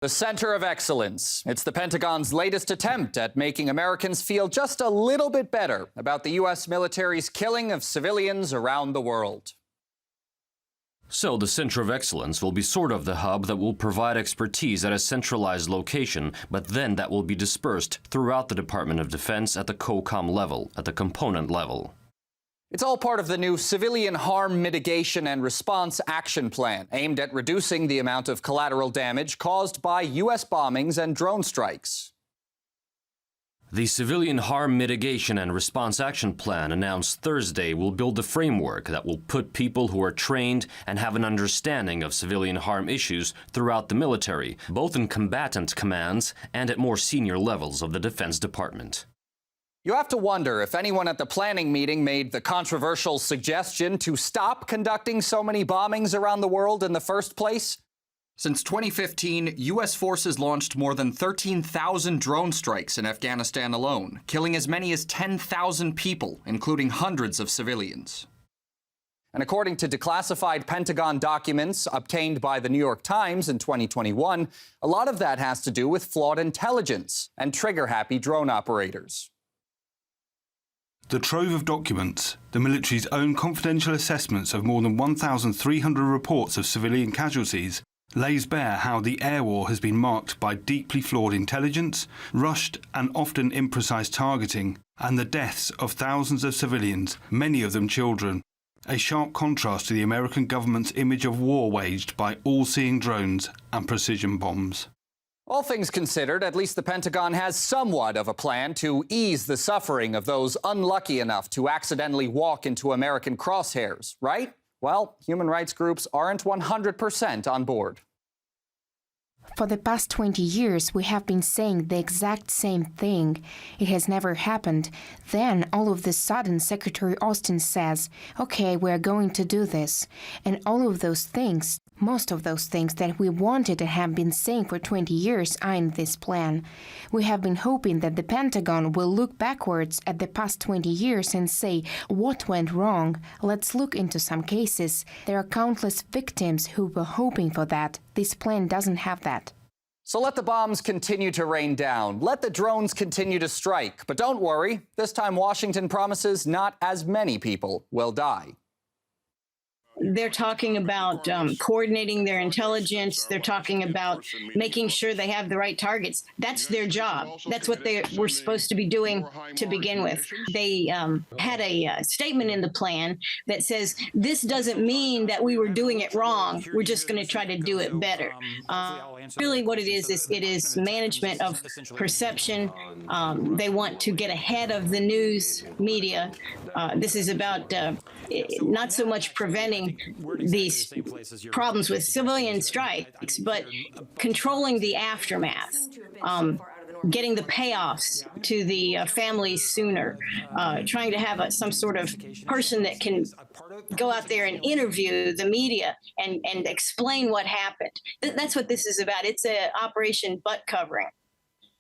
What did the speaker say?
The Center of Excellence. It's the Pentagon's latest attempt at making Americans feel just a little bit better about the U.S. military's killing of civilians around the world. So the Center of Excellence will be sort of the hub that will provide expertise at a centralized location, but then that will be dispersed throughout the Department of Defense at the COCOM level, at the component level. It's all part of the new Civilian Harm Mitigation and Response Action Plan, aimed at reducing the amount of collateral damage caused by U.S. bombings and drone strikes. The Civilian Harm Mitigation and Response Action Plan announced Thursday will build a framework that will put people who are trained and have an understanding of civilian harm issues throughout the military, both in combatant commands and at more senior levels of the Defense Department. You have to wonder if anyone at the planning meeting made the controversial suggestion to stop conducting so many bombings around the world in the first place. Since 2015, U.S. forces launched more than 13,000 drone strikes in Afghanistan alone, killing as many as 10,000 people, including hundreds of civilians. And according to declassified Pentagon documents obtained by the New York Times in 2021, a lot of that has to do with flawed intelligence and trigger-happy drone operators. The trove of documents, the military's own confidential assessments of more than 1,300 reports of civilian casualties, lays bare how the air war has been marked by deeply flawed intelligence, rushed and often imprecise targeting, and the deaths of thousands of civilians, many of them children. A sharp contrast to the American government's image of war waged by all-seeing drones and precision bombs. All things considered, at least the Pentagon has somewhat of a plan to ease the suffering of those unlucky enough to accidentally walk into American crosshairs, right? Well, human rights groups aren't 100% on board. For the past 20 years, we have been saying the exact same thing. It has never happened. Then, all of a sudden, Secretary Austin says, okay, we're going to do this. And all of those things, most of those things that we wanted and have been saying for 20 years are in this plan. We have been hoping that the Pentagon will look backwards at the past 20 years and say, what went wrong? Let's look into some cases. There are countless victims who were hoping for that. This plan doesn't have that. So let the bombs continue to rain down. Let the drones continue to strike. But don't worry, this time Washington promises not as many people will die. They're talking about coordinating their intelligence. They're talking about making sure they have the right targets. That's their job. That's what they were supposed to be doing to begin with. They had a statement in the plan that says, this doesn't mean that we were doing it wrong. We're just going to try to do it better. Really what it is management of perception. They want to get ahead of the news media. This is about not so much preventing these problems with civilian strikes, but controlling the aftermath, getting the payoffs to the families sooner, trying to have some sort of person that can go out there and interview the media and explain what happened. That's what this is about. It's an Operation Butt Covering.